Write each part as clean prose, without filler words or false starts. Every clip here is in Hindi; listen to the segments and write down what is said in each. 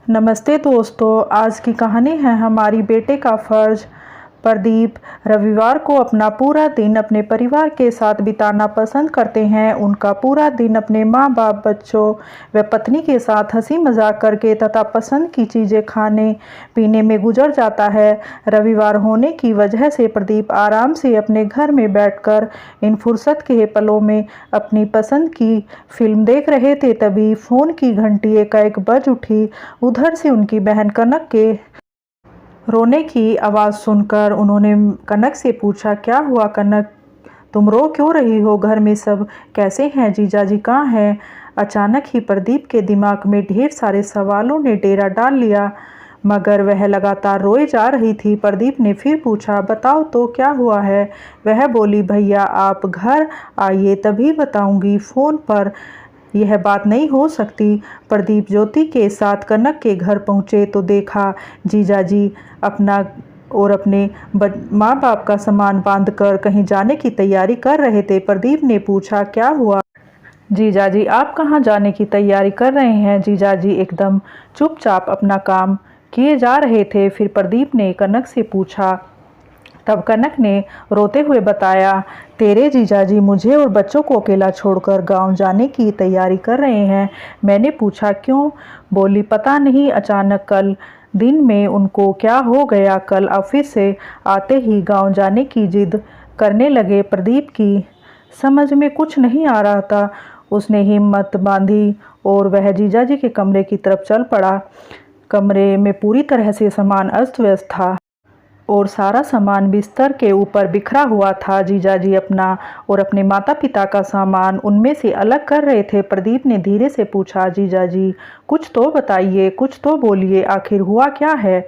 नमस्ते दोस्तों, आज की कहानी है हमारी बेटे का फर्ज। प्रदीप रविवार को अपना पूरा दिन अपने परिवार के साथ बिताना पसंद करते हैं। उनका पूरा दिन अपने माँ बाप, बच्चों व पत्नी के साथ हंसी मजाक करके तथा पसंद की चीज़ें खाने पीने में गुजर जाता है। रविवार होने की वजह से प्रदीप आराम से अपने घर में बैठकर इन फुर्सत के पलों में अपनी पसंद की फिल्म देख रहे थे। तभी फ़ोन की घंटी एकाएक बज उठी। उधर से उनकी बहन कनक के रोने की आवाज़ सुनकर उन्होंने कनक से पूछा, क्या हुआ कनक, तुम रो क्यों रही हो? घर में सब कैसे हैं? जीजाजी कहाँ हैं? अचानक ही प्रदीप के दिमाग में ढेर सारे सवालों ने डेरा डाल लिया, मगर वह लगातार रोए जा रही थी। प्रदीप ने फिर पूछा, बताओ तो क्या हुआ है? वह बोली, भैया आप घर आइए तभी बताऊंगी, फ़ोन पर यह बात नहीं हो सकती। प्रदीप ज्योति के साथ कनक के घर पहुंचे तो देखा जीजाजी अपना और अपने माँ बाप का सामान बांधकर कहीं जाने की तैयारी कर रहे थे। प्रदीप ने पूछा, क्या हुआ जीजाजी, आप कहाँ जाने की तैयारी कर रहे हैं? जीजाजी एकदम चुपचाप अपना काम किए जा रहे थे। फिर प्रदीप ने कनक से पूछा। तब कनक ने रोते हुए बताया, तेरे जीजाजी मुझे और बच्चों को अकेला छोड़कर गांव जाने की तैयारी कर रहे हैं। मैंने पूछा, क्यों? बोली, पता नहीं, अचानक कल दिन में उनको क्या हो गया। कल ऑफिस से आते ही गांव जाने की जिद करने लगे। प्रदीप की समझ में कुछ नहीं आ रहा था। उसने हिम्मत बांधी और वह जीजाजी के कमरे की तरफ चल पड़ा। कमरे में पूरी तरह से सामान अस्त व्यस्त था और सारा सामान बिस्तर के ऊपर बिखरा हुआ था। जीजाजी अपना और अपने माता पिता का सामान उनमें से अलग कर रहे थे। प्रदीप ने धीरे से पूछा, जीजाजी कुछ तो बताइए, कुछ तो बोलिए, आखिर हुआ क्या है?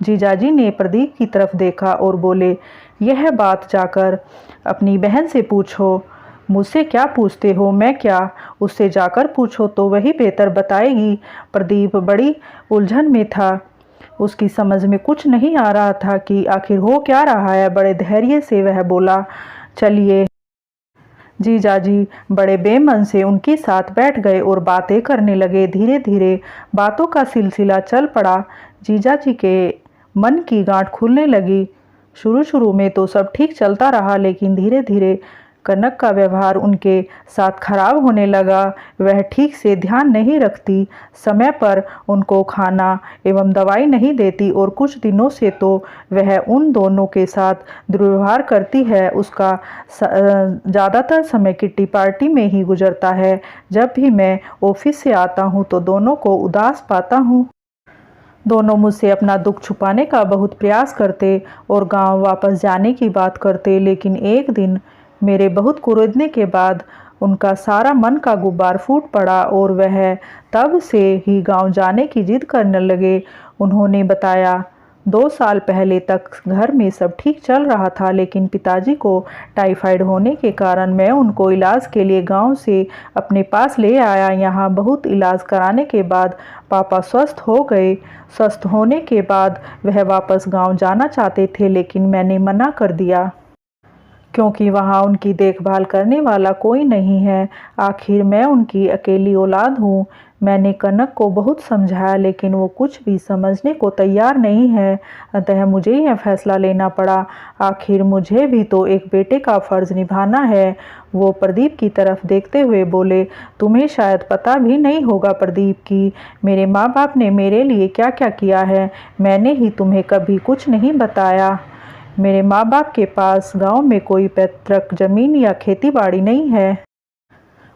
जीजाजी ने प्रदीप की तरफ देखा और बोले, यह बात जाकर अपनी बहन से पूछो। मुझसे क्या पूछते हो? मैं क्या, उससे जाकर पूछो तो वही बेहतर बताएगी। प्रदीप बड़ी उलझन में था। उसकी समझ में कुछ नहीं आ रहा था कि आखिर हो क्या रहा है। बड़े धैर्य से वह बोला, चलिए। जीजाजी बड़े बेमन से उनके साथ बैठ गए और बातें करने लगे। धीरे धीरे बातों का सिलसिला चल पड़ा। जीजाजी के मन की गांठ खुलने लगी। शुरू शुरू में तो सब ठीक चलता रहा, लेकिन धीरे धीरे कनक का व्यवहार उनके साथ खराब होने लगा। वह ठीक से ध्यान नहीं रखती, समय पर उनको खाना एवं दवाई नहीं देती और कुछ दिनों से तो वह उन दोनों के साथ दुर्व्यवहार करती है। उसका ज़्यादातर समय किट्टी पार्टी में ही गुजरता है। जब भी मैं ऑफिस से आता हूँ तो दोनों को उदास पाता हूँ। दोनों मुझसे अपना दुख छुपाने का बहुत प्रयास करते और गांव वापस जाने की बात करते, लेकिन एक दिन मेरे बहुत कुरेदने के बाद उनका सारा मन का गुब्बार फूट पड़ा और वह तब से ही गांव जाने की जिद करने लगे। उन्होंने बताया, 2 साल पहले तक घर में सब ठीक चल रहा था, लेकिन पिताजी को टाइफाइड होने के कारण मैं उनको इलाज के लिए गांव से अपने पास ले आया। यहाँ बहुत इलाज कराने के बाद पापा स्वस्थ हो गए। स्वस्थ होने के बाद वह वापस गांव जाना चाहते थे, लेकिन मैंने मना कर दिया, क्योंकि वहाँ उनकी देखभाल करने वाला कोई नहीं है। आखिर मैं उनकी अकेली औलाद हूँ। मैंने कनक को बहुत समझाया, लेकिन वो कुछ भी समझने को तैयार नहीं है। अतः मुझे यह फैसला लेना पड़ा। आखिर मुझे भी तो एक बेटे का फर्ज निभाना है। वो प्रदीप की तरफ देखते हुए बोले, तुम्हें शायद पता भी नहीं होगा प्रदीप की मेरे माँ बाप ने मेरे लिए क्या क्या किया है। मैंने ही तुम्हें कभी कुछ नहीं बताया। मेरे माँ बाप के पास गांव में कोई पैतृक जमीन या खेती बाड़ी नहीं है।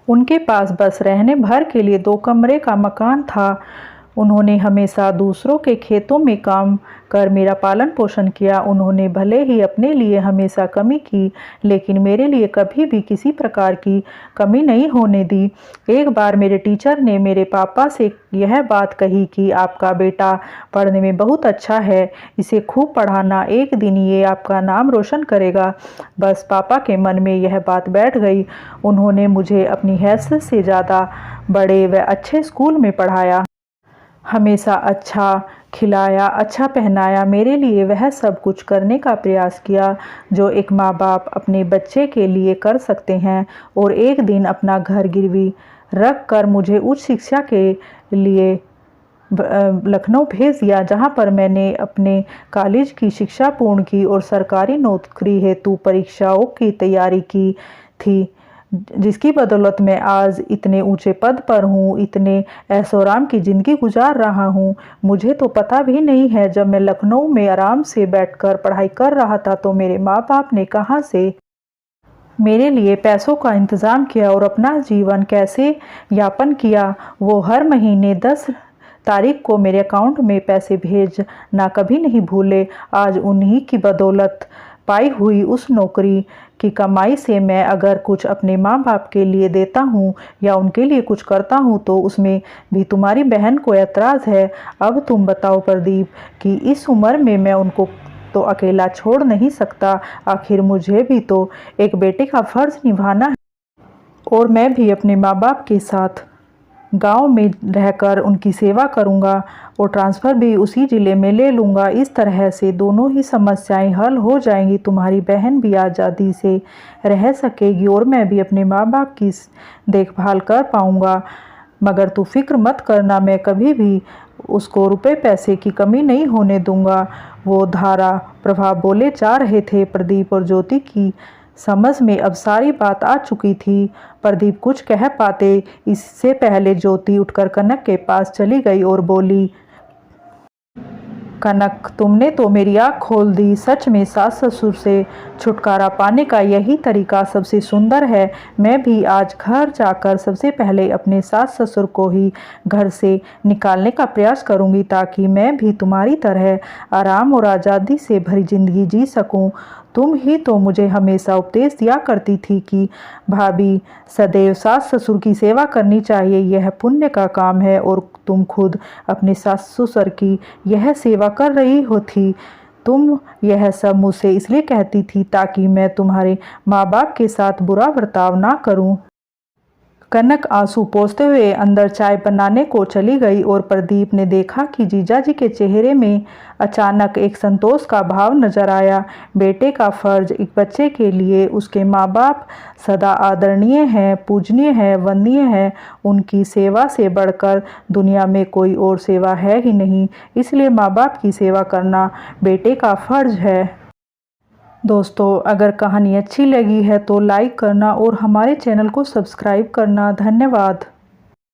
उनके पास बस रहने भर के लिए 2 कमरे का मकान था। उन्होंने हमेशा दूसरों के खेतों में काम कर मेरा पालन पोषण किया। उन्होंने भले ही अपने लिए हमेशा कमी की, लेकिन मेरे लिए कभी भी किसी प्रकार की कमी नहीं होने दी। एक बार मेरे टीचर ने मेरे पापा से यह बात कही कि आपका बेटा पढ़ने में बहुत अच्छा है, इसे खूब पढ़ाना, एक दिन ये आपका नाम रोशन करेगा। बस पापा के मन में यह बात बैठ गई। उन्होंने मुझे अपनी हैसियत से ज़्यादा बड़े व अच्छे स्कूल में पढ़ाया, हमेशा अच्छा खिलाया, अच्छा पहनाया। मेरे लिए वह सब कुछ करने का प्रयास किया जो एक माँ बाप अपने बच्चे के लिए कर सकते हैं, और एक दिन अपना घर गिरवी रख कर मुझे उच्च शिक्षा के लिए लखनऊ भेज दिया, जहां पर मैंने अपने कॉलेज की शिक्षा पूर्ण की और सरकारी नौकरी हेतु परीक्षाओं की तैयारी की थी, जिसकी बदौलत मैं आज इतने ऊंचे पद पर हूँ, इतने ऐशोआराम की ज़िंदगी गुजार रहा हूँ। मुझे तो पता भी नहीं है, जब मैं लखनऊ में आराम से बैठकर पढ़ाई कर रहा था तो मेरे माँ बाप ने कहाँ से मेरे लिए पैसों का इंतज़ाम किया और अपना जीवन कैसे यापन किया। वो हर महीने 10 तारीख को मेरे अकाउंट में पैसे भेजना कभी नहीं भूले। आज उन्हीं की बदौलत पाई हुई उस नौकरी की कमाई से मैं अगर कुछ अपने माँ बाप के लिए देता हूँ या उनके लिए कुछ करता हूँ तो उसमें भी तुम्हारी बहन को ऐतराज़ है। अब तुम बताओ प्रदीप कि इस उम्र में मैं उनको तो अकेला छोड़ नहीं सकता। आखिर मुझे भी तो एक बेटे का फ़र्ज़ निभाना है और मैं भी अपने माँ बाप के साथ गांव में रहकर उनकी सेवा करूंगा और ट्रांसफ़र भी उसी ज़िले में ले लूँगा। इस तरह से दोनों ही समस्याएं हल हो जाएंगी। तुम्हारी बहन भी आज़ादी से रह सकेगी और मैं भी अपने माँ बाप की देखभाल कर पाऊँगा। मगर तू फिक्र मत करना, मैं कभी भी उसको रुपए पैसे की कमी नहीं होने दूंगा। वो धारा प्रभाव बोले जा रहे थे। प्रदीप और ज्योति की समझ में अब सारी बात आ चुकी थी। प्रदीप कुछ कह पाते इससे पहले ज्योति उठकर कनक के पास चली गई और बोली, कनक, तुमने तो मेरी आँख खोल दी। सच में सास ससुर से छुटकारा पाने का यही तरीका सबसे सुंदर है। मैं भी आज घर जाकर सबसे पहले अपने सास ससुर को ही घर से निकालने का प्रयास करूंगी, ताकि मैं भी तुम्हारी तरह आराम और आज़ादी से भरी जिंदगी जी सकूं। तुम ही तो मुझे हमेशा उपदेश दिया करती थी कि भाभी, सदैव सास ससुर की सेवा करनी चाहिए, यह पुण्य का काम है। और तुम खुद अपने सास ससुर की यह सेवा कर रही हो थी। तुम यह सब मुझसे इसलिए कहती थी ताकि मैं तुम्हारे माँ बाप के साथ बुरा बर्ताव ना करूं। कनक आंसू पोंछते हुए अंदर चाय बनाने को चली गई और प्रदीप ने देखा कि जीजाजी के चेहरे में अचानक एक संतोष का भाव नजर आया। बेटे का फर्ज एक बच्चे के लिए उसके माँ बाप सदा आदरणीय हैं, पूजनीय हैं, वंदनीय हैं। उनकी सेवा से बढ़कर दुनिया में कोई और सेवा है ही नहीं, इसलिए माँ बाप की सेवा करना बेटे का फर्ज है। दोस्तों, अगर कहानी अच्छी लगी है तो लाइक करना और हमारे चैनल को सब्सक्राइब करना। धन्यवाद।